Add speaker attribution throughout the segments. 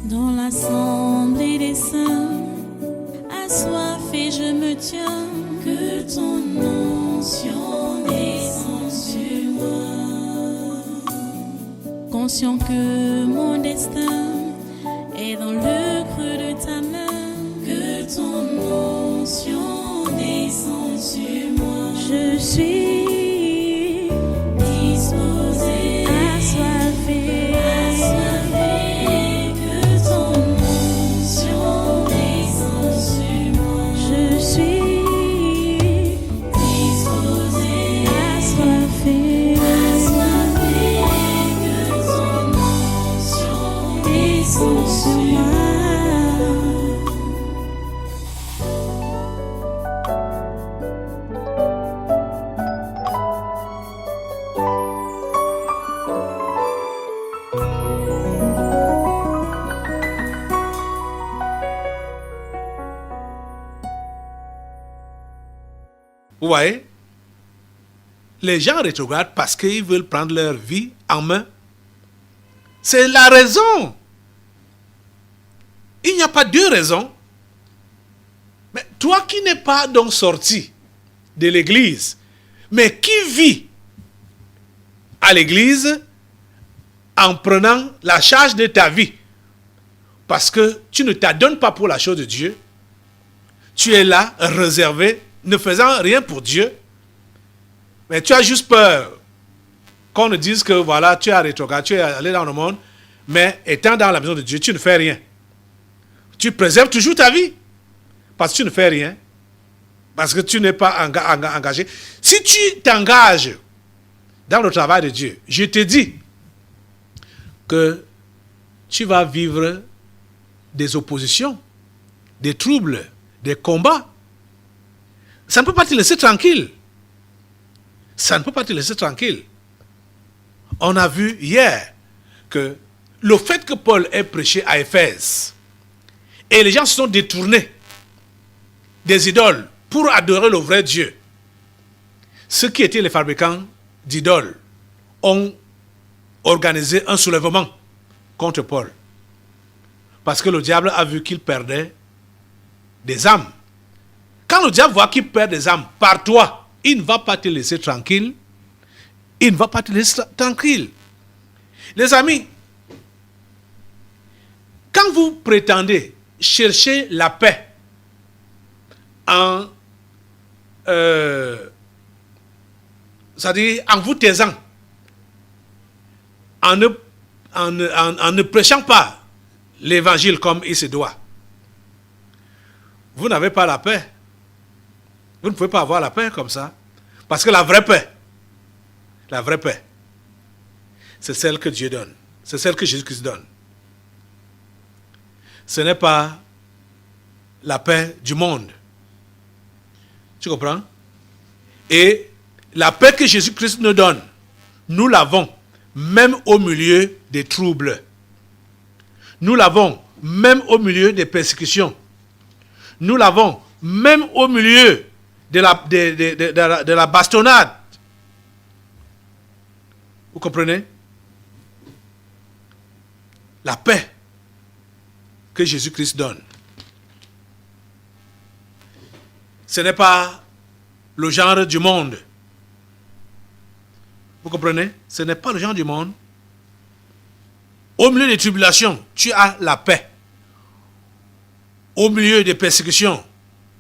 Speaker 1: Dans l'assemblée des saints, assoiffé je me tiens, que ton onction descende sur moi. Conscient que mon destin est dans le creux de ta main, que ton onction descende sur moi. Je suis disposé, assoiffé, que ton onction descende sur moi. Je suis disposé, assoiffé, que ton onction descende sur moi.
Speaker 2: Vous voyez, les gens rétrogradent parce qu'ils veulent prendre leur vie en main. C'est la raison. Il n'y a pas deux raisons. Mais toi qui n'es pas donc sorti de l'église, mais qui vit à l'église en prenant la charge de ta vie, parce que tu ne t'adonnes pas pour la chose de Dieu, tu es là, réservé, ne faisant rien pour Dieu, mais tu as juste peur qu'on ne dise que voilà, tu es rétrograde, tu es allé dans le monde, mais étant dans la maison de Dieu, tu ne fais rien. Tu préserves toujours ta vie, parce que tu ne fais rien, parce que tu n'es pas engagé. Si tu t'engages dans le travail de Dieu, je te dis que tu vas vivre des oppositions, des troubles, des combats. Ça ne peut pas te laisser tranquille. Ça ne peut pas te laisser tranquille. On a vu hier que le fait que Paul ait prêché à Éphèse et les gens se sont détournés des idoles pour adorer le vrai Dieu, ceux qui étaient les fabricants d'idoles ont organisé un soulèvement contre Paul. Parce que le diable a vu qu'il perdait des âmes. Quand le diable voit qu'il perd des âmes par toi, il ne va pas te laisser tranquille. Il ne va pas te laisser tranquille. Les amis, quand vous prétendez chercher la paix en c'est-à-dire en vous taisant, en ne prêchant pas l'évangile comme il se doit, vous n'avez pas la paix. Vous ne pouvez pas avoir la paix comme ça. Parce que la vraie paix, c'est celle que Dieu donne. C'est celle que Jésus-Christ donne. Ce n'est pas la paix du monde. Tu comprends? Et la paix que Jésus-Christ nous donne, nous l'avons même au milieu des troubles. Nous l'avons même au milieu des persécutions. Nous l'avons même au milieu de la bastonnade. Vous comprenez? La paix que Jésus-Christ donne. Ce n'est pas le genre du monde. Vous comprenez? Ce n'est pas le genre du monde. Au milieu des tribulations, tu as la paix. Au milieu des persécutions,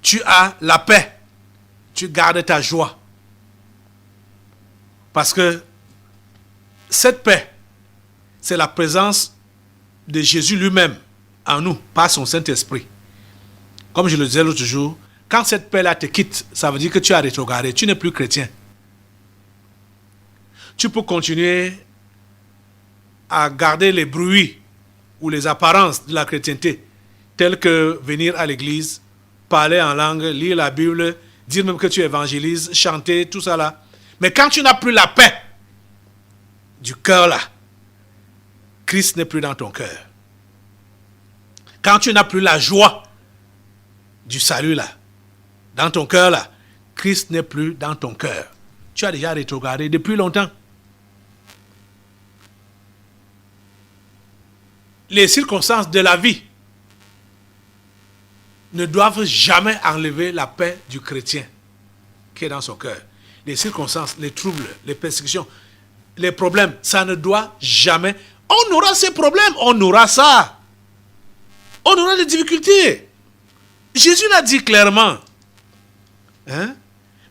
Speaker 2: tu as la paix. Tu gardes ta joie. Parce que cette paix, c'est la présence de Jésus lui-même en nous, par son Saint-Esprit. Comme je le disais l'autre jour, quand cette paix-là te quitte, ça veut dire que tu as rétrogradé, tu n'es plus chrétien. Tu peux continuer à garder les bruits ou les apparences de la chrétienté, telles que venir à l'église, parler en langue, lire la Bible, dire même que tu évangélises, chanter, tout ça là. Mais quand tu n'as plus la paix du cœur là, Christ n'est plus dans ton cœur. Quand tu n'as plus la joie du salut là, dans ton cœur là, Christ n'est plus dans ton cœur. Tu as déjà rétrogradé depuis longtemps. les circonstances de la vie ne doivent jamais enlever la paix du chrétien qui est dans son cœur. Les circonstances, les troubles, les persécutions, les problèmes, ça ne doit jamais. On aura ces problèmes, on aura ça. On aura des difficultés. Jésus l'a dit clairement. Hein?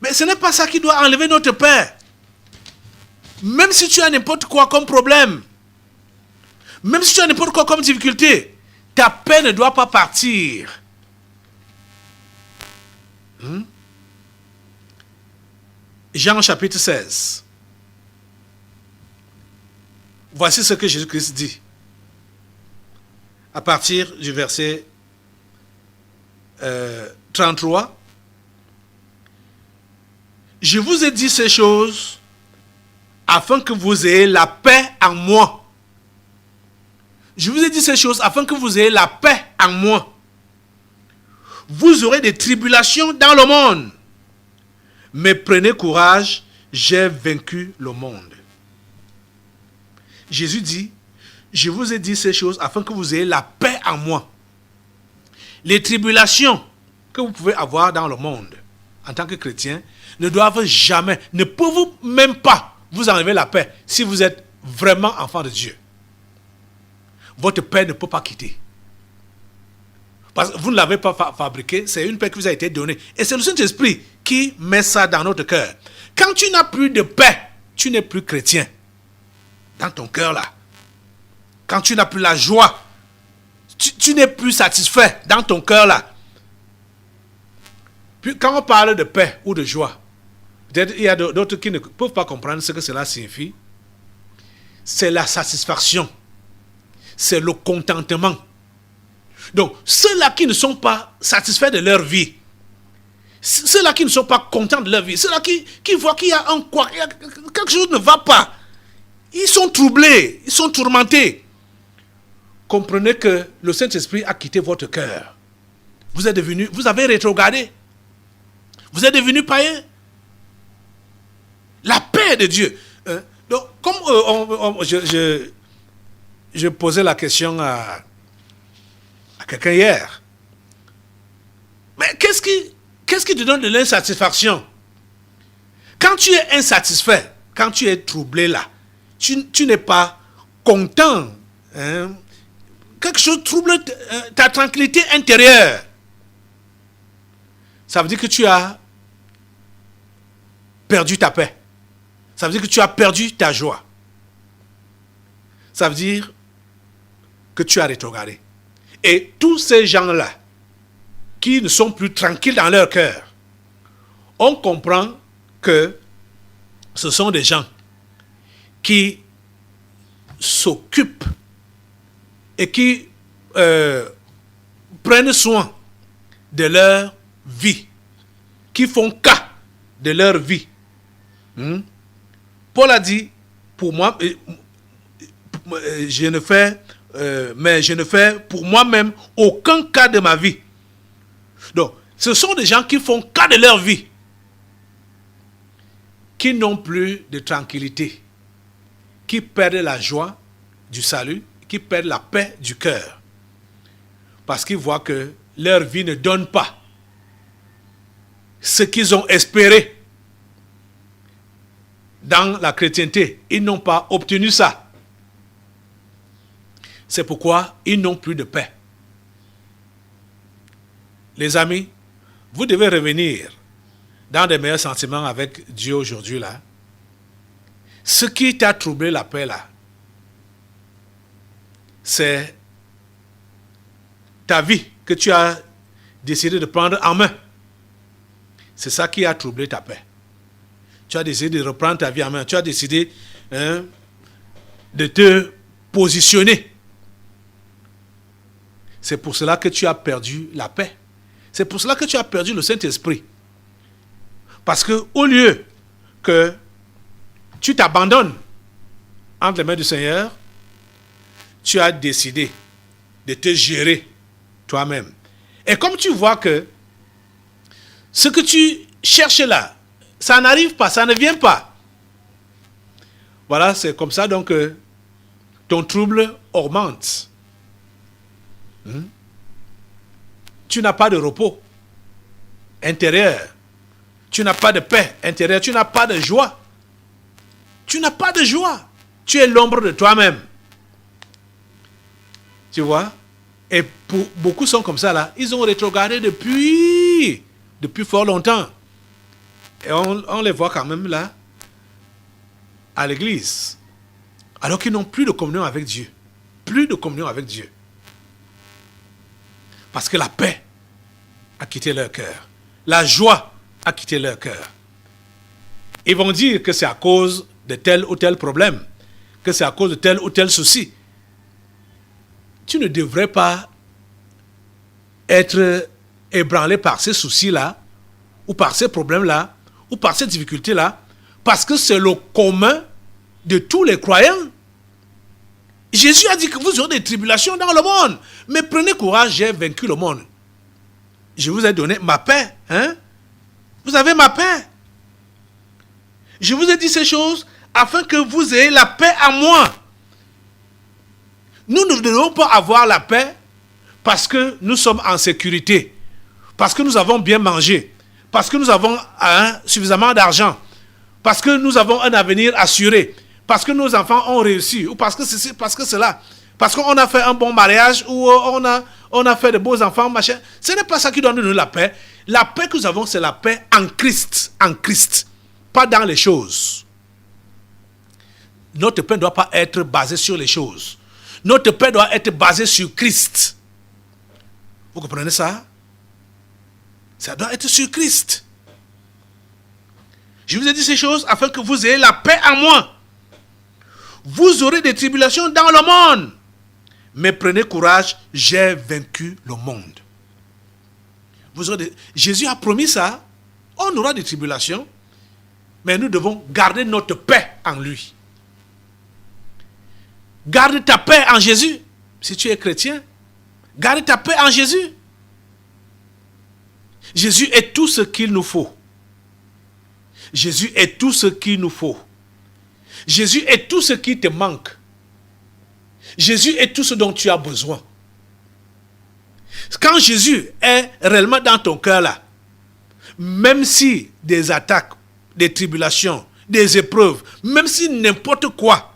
Speaker 2: Mais ce n'est pas ça qui doit enlever notre paix. Même si tu as n'importe quoi comme problème, même si tu as n'importe quoi comme difficulté, ta paix ne doit pas partir. Jean chapitre 16. Voici ce que Jésus-Christ dit. À partir du verset 33. Je vous ai dit ces choses afin que vous ayez la paix en moi. Je vous ai dit ces choses afin que vous ayez la paix en moi. Vous aurez des tribulations dans le monde. Mais prenez courage, j'ai vaincu le monde. Jésus dit, je vous ai dit ces choses afin que vous ayez la paix en moi. Les tribulations que vous pouvez avoir dans le monde en tant que chrétien ne doivent jamais, ne peuvent même pas vous enlever la paix si vous êtes vraiment enfant de Dieu. Votre paix ne peut pas quitter. Parce que vous ne l'avez pas fabriquée, c'est une paix qui vous a été donnée. Et c'est le Saint-Esprit qui met ça dans notre cœur. Quand tu n'as plus de paix, tu n'es plus chrétien. Dans ton cœur là. Quand tu n'as plus la joie, tu n'es plus satisfait dans ton cœur là. Puis quand on parle de paix ou de joie, peut-être il y a d'autres qui ne peuvent pas comprendre ce que cela signifie. C'est la satisfaction. C'est le contentement. Donc, ceux-là qui ne sont pas satisfaits de leur vie, ceux-là qui ne sont pas contents de leur vie, ceux-là qui voient qu'il y a quelque chose ne va pas, ils sont troublés, ils sont tourmentés. Comprenez que le Saint-Esprit a quitté votre cœur. Vous avez rétrogradé. Vous êtes devenu païen. La paix de Dieu. Donc, comme je posais la question à quelqu'un hier. Mais qu'est-ce qui te donne de l'insatisfaction? Quand tu es insatisfait, quand tu es troublé là, tu n'es pas content. Hein? Quelque chose trouble ta tranquillité intérieure. Ça veut dire que tu as perdu ta paix. Ça veut dire que tu as perdu ta joie. Ça veut dire que tu as rétrogradé. Et tous ces gens-là, qui ne sont plus tranquilles dans leur cœur, on comprend que ce sont des gens qui s'occupent et qui prennent soin de leur vie, qui font cas de leur vie. Paul a dit, pour moi, je ne fais pour moi-même aucun cas de ma vie. Donc, ce sont des gens qui font cas de leur vie, qui n'ont plus de tranquillité, qui perdent la joie du salut, qui perdent la paix du cœur, parce qu'ils voient que leur vie ne donne pas ce qu'ils ont espéré dans la chrétienté. Ils n'ont pas obtenu ça. C'est pourquoi ils n'ont plus de paix. Les amis, vous devez revenir dans des meilleurs sentiments avec Dieu aujourd'hui là. Ce qui t'a troublé la paix là, c'est ta vie que tu as décidé de prendre en main. C'est ça qui a troublé ta paix. Tu as décidé de reprendre ta vie en main. Tu as décidé de te positionner. C'est pour cela que tu as perdu la paix. C'est pour cela que tu as perdu le Saint-Esprit. Parce que au lieu que tu t'abandonnes entre les mains du Seigneur, tu as décidé de te gérer toi-même. Et comme tu vois que ce que tu cherches là, ça n'arrive pas, ça ne vient pas. Voilà, c'est comme ça donc que ton trouble augmente. Tu n'as pas de repos intérieur. Tu n'as pas de paix intérieure. Tu n'as pas de joie. Tu n'as pas de joie. Tu es l'ombre de toi-même. Tu vois? Et beaucoup sont comme ça là. Ils ont rétrogradé depuis fort longtemps. Et on les voit quand même là, à l'église. Alors qu'ils n'ont plus de communion avec Dieu. Plus de communion avec Dieu. Parce que la paix a quitté leur cœur. La joie a quitté leur cœur. Ils vont dire que c'est à cause de tel ou tel problème, que c'est à cause de tel ou tel souci. Tu ne devrais pas être ébranlé par ces soucis-là, ou par ces problèmes-là, ou par ces difficultés-là, parce que c'est le commun de tous les croyants. Jésus a dit que vous aurez des tribulations dans le monde, mais prenez courage, j'ai vaincu le monde. Je vous ai donné ma paix. Hein? Vous avez ma paix. Je vous ai dit ces choses afin que vous ayez la paix en moi. Nous ne devons pas avoir la paix parce que nous sommes en sécurité, parce que nous avons bien mangé, parce que nous avons suffisamment d'argent, parce que nous avons un avenir assuré, parce que nos enfants ont réussi, ou parce que ceci, parce que cela, parce qu'on a fait un bon mariage, ou on a fait de beaux enfants, machin. Ce n'est pas ça qui doit nous donner la paix. La paix que nous avons, c'est la paix en Christ, pas dans les choses. Notre paix ne doit pas être basée sur les choses. Notre paix doit être basée sur Christ. Vous comprenez ça? Ça doit être sur Christ. Je vous ai dit ces choses afin que vous ayez la paix en moi. Vous aurez des tribulations dans le monde. Mais prenez courage, j'ai vaincu le monde. Jésus a promis ça. On aura des tribulations. Mais nous devons garder notre paix en lui. Garde ta paix en Jésus. Si tu es chrétien, garde ta paix en Jésus. Jésus est tout ce qu'il nous faut. Jésus est tout ce qu'il nous faut. Jésus est tout ce qui te manque. Jésus est tout ce dont tu as besoin. Quand Jésus est réellement dans ton cœur là, même si des attaques, des tribulations, des épreuves, même si n'importe quoi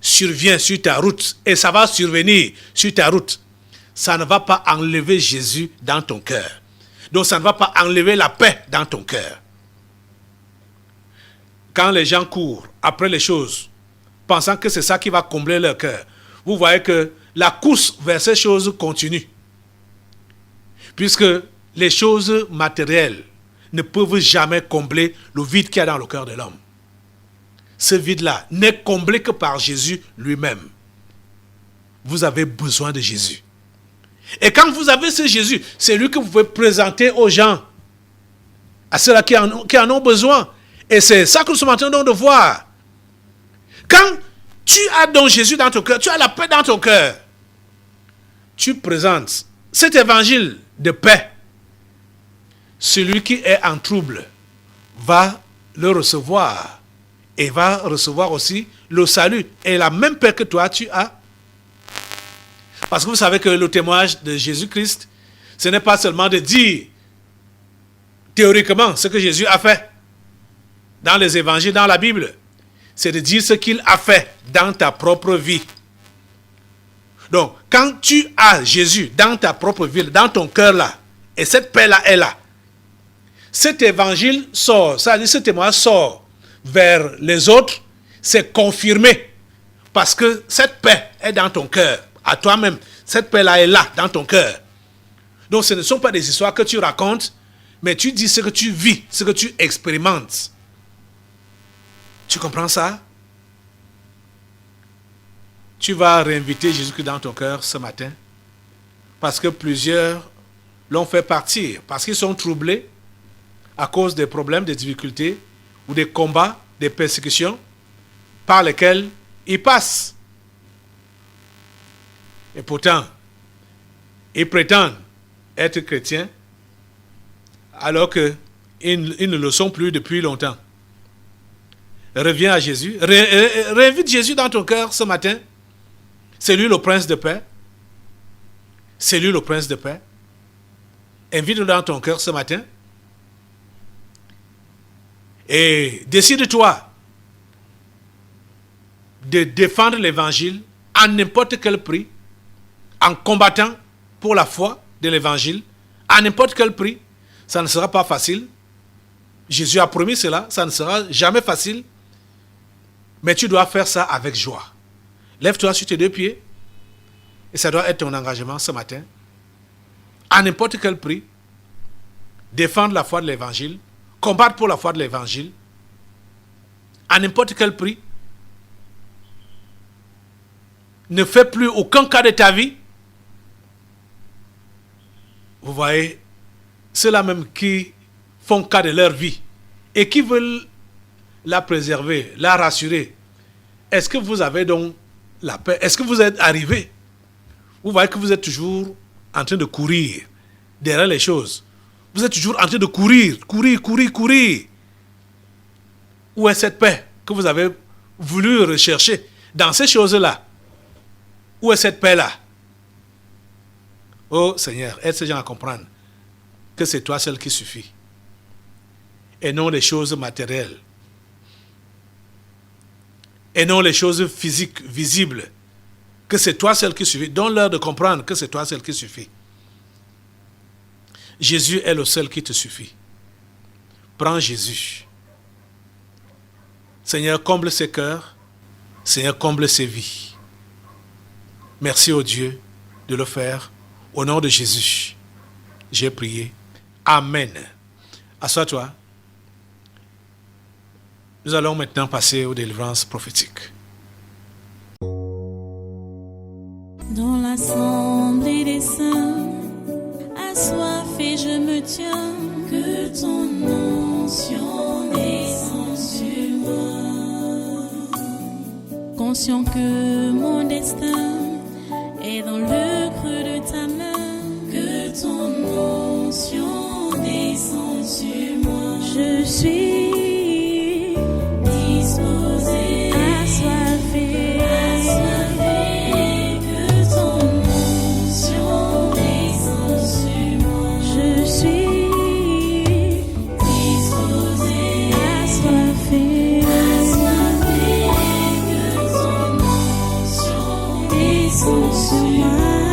Speaker 2: survient sur ta route, et ça va survenir sur ta route, ça ne va pas enlever Jésus dans ton cœur. Donc ça ne va pas enlever la paix dans ton cœur. Quand les gens courent après les choses, pensant que c'est ça qui va combler leur cœur, vous voyez que la course vers ces choses continue. Puisque les choses matérielles ne peuvent jamais combler le vide qu'il y a dans le cœur de l'homme. Ce vide-là n'est comblé que par Jésus lui-même. Vous avez besoin de Jésus. Et quand vous avez ce Jésus, c'est lui que vous pouvez présenter aux gens, à ceux-là qui en ont besoin. Et c'est ça que nous sommes en train de voir. Quand tu as donc Jésus dans ton cœur, tu as la paix dans ton cœur, tu présentes cet évangile de paix. Celui qui est en trouble va le recevoir et va recevoir aussi le salut et la même paix que toi tu as. Parce que vous savez que le témoignage de Jésus-Christ, ce n'est pas seulement de dire théoriquement ce que Jésus a fait dans les évangiles, dans la Bible. C'est de dire ce qu'il a fait dans ta propre vie. Donc, quand tu as Jésus dans ta propre vie, dans ton cœur là, et cette paix-là est là, cet évangile sort, ça veut dire ce témoignage sort vers les autres, c'est confirmé. Parce que cette paix est dans ton cœur, à toi-même. Cette paix-là est là, dans ton cœur. Donc, ce ne sont pas des histoires que tu racontes, mais tu dis ce que tu vis, ce que tu expérimentes. Tu comprends ça? Tu vas réinviter Jésus-Christ dans ton cœur ce matin. Parce que plusieurs l'ont fait partir. Parce qu'ils sont troublés à cause des problèmes, des difficultés, ou des combats, des persécutions par lesquels ils passent. Et pourtant, ils prétendent être chrétiens alors qu'ils ne le sont plus depuis longtemps. Reviens à Jésus. Réinvite Jésus dans ton cœur ce matin. C'est lui le prince de paix. C'est lui le prince de paix. Invite-le dans ton cœur ce matin. Et décide-toi de défendre l'évangile à n'importe quel prix, en combattant pour la foi de l'évangile, à n'importe quel prix. Ça ne sera pas facile. Jésus a promis cela, ça ne sera jamais facile. Mais tu dois faire ça avec joie. Lève-toi sur tes deux pieds. Et ça doit être ton engagement ce matin. À n'importe quel prix, défendre la foi de l'évangile, combattre pour la foi de l'évangile, à n'importe quel prix. Ne fais plus aucun cas de ta vie. Vous voyez, ceux-là même qui font cas de leur vie et qui veulent la préserver, la rassurer. Est-ce que vous avez donc la paix? Est-ce que vous êtes arrivé? Vous voyez que vous êtes toujours en train de courir derrière les choses. Vous êtes toujours en train de courir. Où est cette paix que vous avez voulu rechercher dans ces choses-là? Où est cette paix-là? Oh Seigneur, aide ces gens à comprendre que c'est toi seul qui suffit. Et non les choses matérielles. Et non les choses physiques, visibles. Que c'est toi seul qui suffit. Donne-leur de comprendre que c'est toi seul qui suffit. Jésus est le seul qui te suffit. Prends Jésus. Seigneur, comble ses cœurs. Seigneur, comble ses vies. Merci au Dieu de le faire. Au nom de Jésus, j'ai prié. Amen. Assois-toi. Nous allons maintenant passer aux délivrances prophétiques.
Speaker 1: Dans l'assemblée des saints, assoiffé je me tiens, que ton onction descende sur moi. Conscient que mon destin est dans le creux de ta main, que ton onction descende sur moi. Je suis disposé, assoiffé, que ton onction descende sur moi. Je suis disposé, assoiffé, que ton onction descende sur moi.